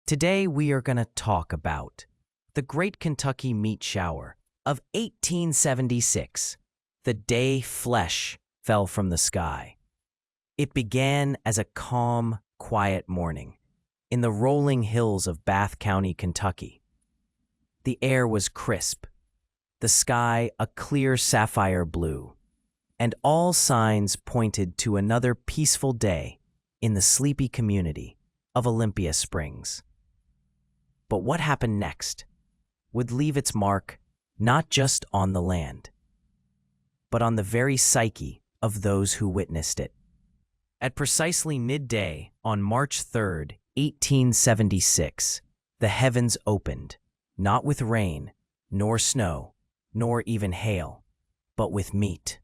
Today we are going to talk about the Great Kentucky Meat Shower of 1876, the day flesh fell from the sky. It began as a calm, quiet morning in the rolling hills of Bath County, Kentucky. The air was crisp, the sky a clear sapphire blue, and all signs pointed to another peaceful day in the sleepy community of Olympia Springs. But what happened next would leave its mark not just on the land, but on the very psyche of those who witnessed it. At precisely midday on March 3rd, 1876, the heavens opened, not with rain, nor snow, nor even hail, but with meat.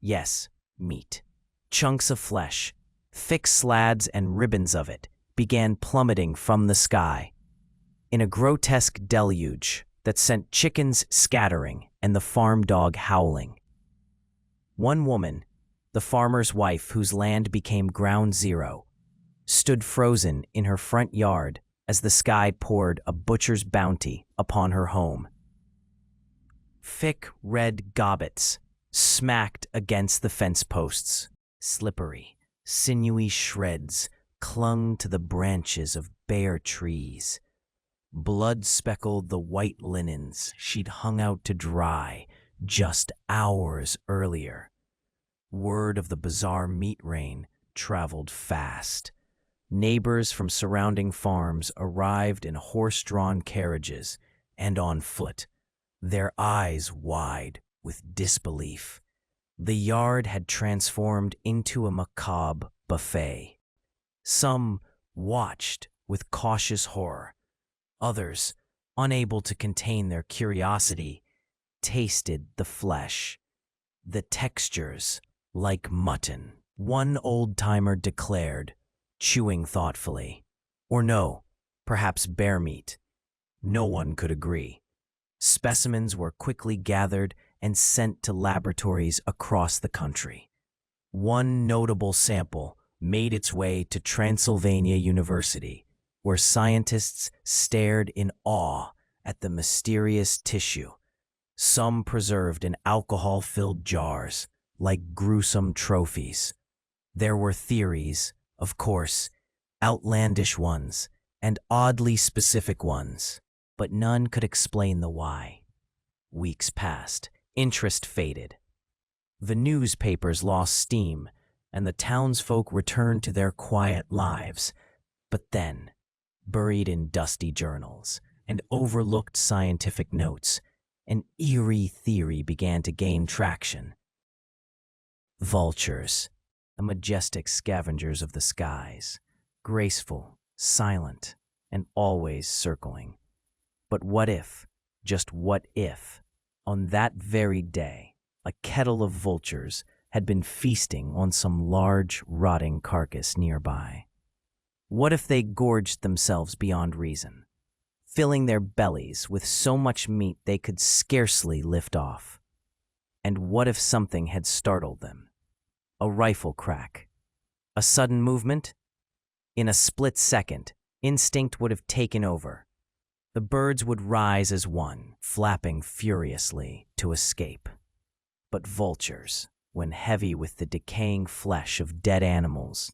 Yes, meat. Chunks of flesh, thick slabs and ribbons of it, began plummeting from the sky in a grotesque deluge that sent chickens scattering and the farm dog howling. One woman, the farmer's wife whose land became ground zero, stood frozen in her front yard as the sky poured a butcher's bounty upon her home. Thick red gobbets smacked against the fence posts. Slippery, sinewy shreds clung to the branches of bare trees. Blood speckled the white linens she'd hung out to dry just hours earlier. Word of the bizarre meat rain traveled fast. Neighbors from surrounding farms arrived in horse-drawn carriages and on foot, their eyes wide with disbelief. The yard had transformed into a macabre buffet. Some watched with cautious horror. Others, unable to contain their curiosity, tasted the flesh, the textures like mutton. One old-timer declared, chewing thoughtfully, or no, perhaps bear meat. No one could agree. Specimens were quickly gathered and sent to laboratories across the country. One notable sample made its way to Transylvania University, where scientists stared in awe at the mysterious tissue, some preserved in alcohol-filled jars, like gruesome trophies. There were theories, of course, outlandish ones, and oddly specific ones, but none could explain the why. Weeks passed, interest faded. The newspapers lost steam, and the townsfolk returned to their quiet lives. But then, buried in dusty journals and overlooked scientific notes, an eerie theory began to gain traction. Vultures, the majestic scavengers of the skies, graceful, silent, and always circling. But what if, just what if, on that very day, a kettle of vultures had been feasting on some large, rotting carcass nearby? What if they gorged themselves beyond reason, filling their bellies with so much meat they could scarcely lift off? And what if something had startled them? A rifle crack? A sudden movement? In a split second, instinct would have taken over. The birds would rise as one, flapping furiously to escape. But vultures, when heavy with the decaying flesh of dead animals,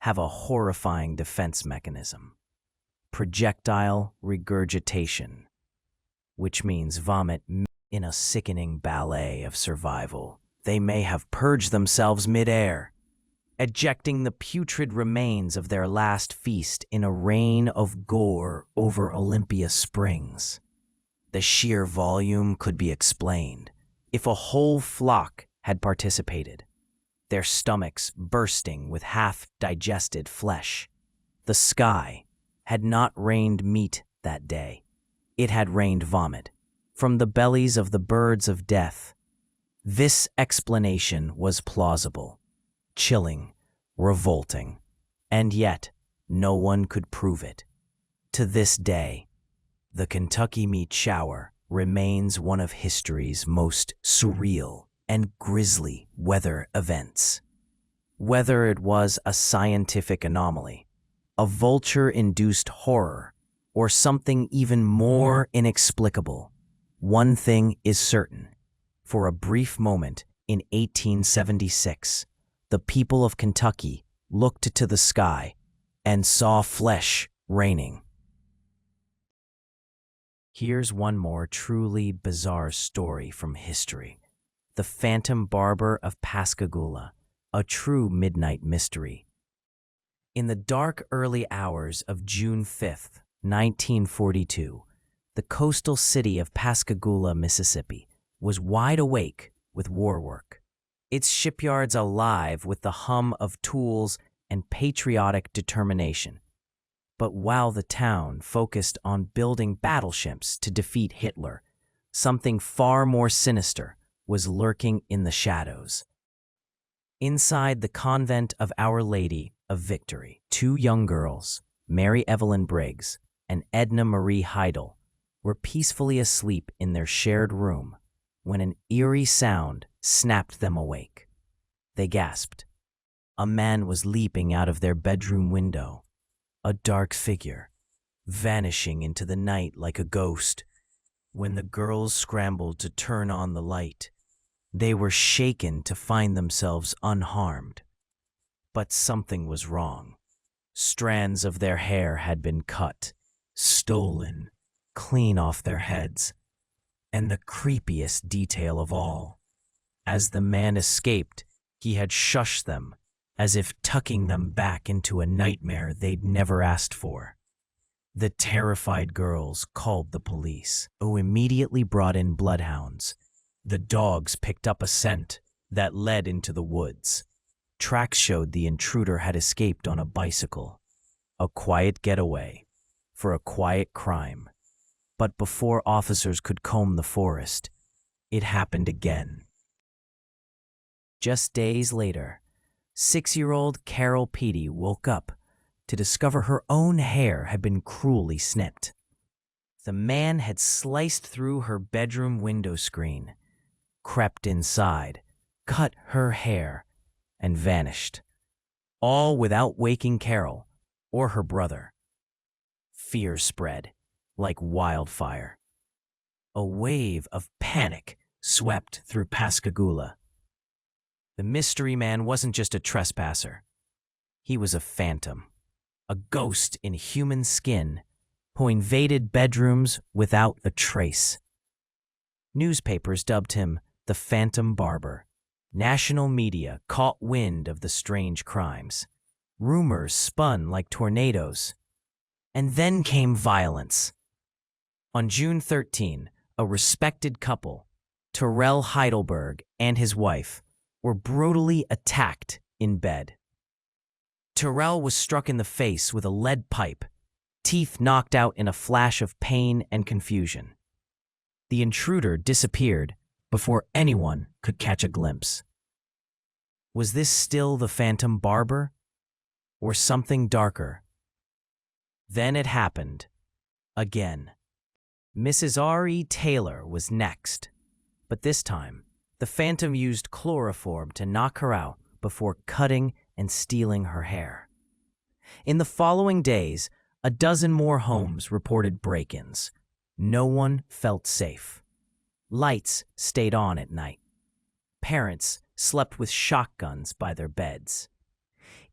have a horrifying defense mechanism: projectile regurgitation, which means vomit. In a sickening ballet of survival, they may have purged themselves mid-air, ejecting the putrid remains of their last feast in a rain of gore over Olympia Springs. The sheer volume could be explained if a whole flock had participated, their stomachs bursting with half-digested flesh. The sky had not rained meat that day. It had rained vomit from the bellies of the birds of death. This explanation was plausible, chilling, revolting, and yet no one could prove it. To this day, the Kentucky Meat Shower remains one of history's most surreal and grisly weather events. Whether it was a scientific anomaly, a vulture-induced horror, or something even more inexplicable. One thing is certain. For a brief moment in 1876, the people of Kentucky looked to the sky and saw flesh raining. Here's one more truly bizarre story from history. The Phantom Barber of Pascagoula, a true midnight mystery. In the dark early hours of June 5th, 1942, the coastal city of Pascagoula, Mississippi, was wide awake with war work. Its shipyards alive with the hum of tools and patriotic determination. But while the town focused on building battleships to defeat Hitler, something far more sinister was lurking in the shadows. Inside the convent of Our Lady of Victory, two young girls, Mary Evelyn Briggs and Edna Marie Heidel, were peacefully asleep in their shared room when an eerie sound snapped them awake. They gasped. A man was leaping out of their bedroom window, a dark figure, vanishing into the night like a ghost. When the girls scrambled to turn on the light, they were shaken to find themselves unharmed. But something was wrong. Strands of their hair had been cut, stolen, clean off their heads. And the creepiest detail of all, as the man escaped, he had shushed them, as if tucking them back into a nightmare they'd never asked for. The terrified girls called the police, who immediately brought in bloodhounds. The dogs picked up a scent that led into the woods. Tracks showed the intruder had escaped on a bicycle. A quiet getaway for a quiet crime. But before officers could comb the forest, it happened again. Just days later, 6-year-old Carol Petey woke up to discover her own hair had been cruelly snipped. The man had sliced through her bedroom window screen, crept inside, cut her hair, and vanished, all without waking Carol or her brother. Fear spread like wildfire. A wave of panic swept through Pascagoula. The mystery man wasn't just a trespasser. He was a phantom, a ghost in human skin who invaded bedrooms without a trace. Newspapers dubbed him the Phantom Barber. National media caught wind of the strange crimes. Rumors spun like tornadoes. And then came violence. On June 13, a respected couple, Terrell Heidelberg and his wife, were brutally attacked in bed. Terrell was struck in the face with a lead pipe, teeth knocked out in a flash of pain and confusion. The intruder disappeared before anyone could catch a glimpse. Was this still the Phantom Barber? Or something darker? Then it happened. Again. Mrs. R.E. Taylor was next, but this time, the Phantom used chloroform to knock her out before cutting and stealing her hair. In the following days, a dozen more homes reported break-ins. No one felt safe. Lights stayed on at night. Parents slept with shotguns by their beds.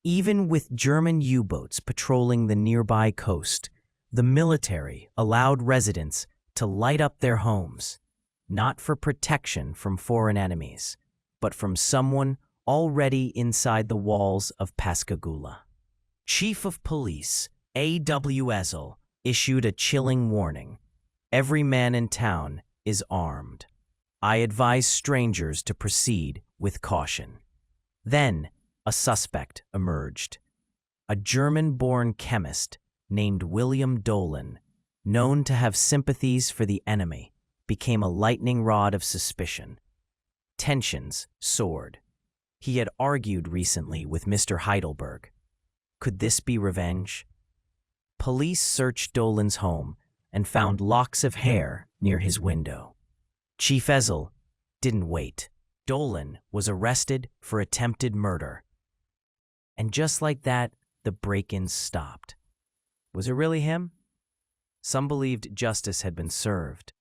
Even with German U-boats patrolling the nearby coast, the military allowed residents to light up their homes, not for protection from foreign enemies, but from someone already inside the walls of Pascagoula. Chief of Police A.W. Ezel issued a chilling warning. Every man in town is armed. I advise strangers to proceed with caution. Then, a suspect emerged. A German-born chemist named William Dolan, known to have sympathies for the enemy, became a lightning rod of suspicion. Tensions soared. He had argued recently with Mr. Heidelberg. Could this be revenge? Police searched Dolan's home and found locks of hair near his window. Chief Ezel didn't wait. Dolan was arrested for attempted murder. And just like that, the break-ins stopped. Was it really him? Some believed justice had been served.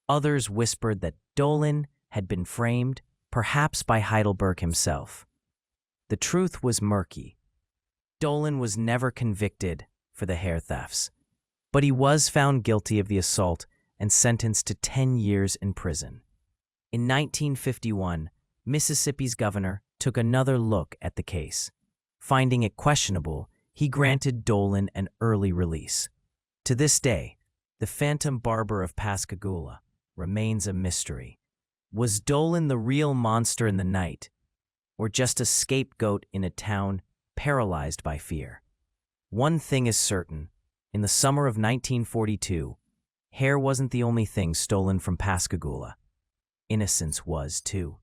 Others whispered that Dolan had been framed, perhaps by Heidelberg himself. The truth was murky. Dolan was never convicted for the hair thefts, but he was found guilty of the assault and sentenced to 10 years in prison. In 1951, Mississippi's governor took another look at the case. Finding it questionable, he granted Dolan an early release. To this day, the Phantom Barber of Pascagoula remains a mystery. Was Dolan the real monster in the night, or just a scapegoat in a town paralyzed by fear? One thing is certain. In the summer of 1942, hair wasn't the only thing stolen from Pascagoula. Innocence was, too.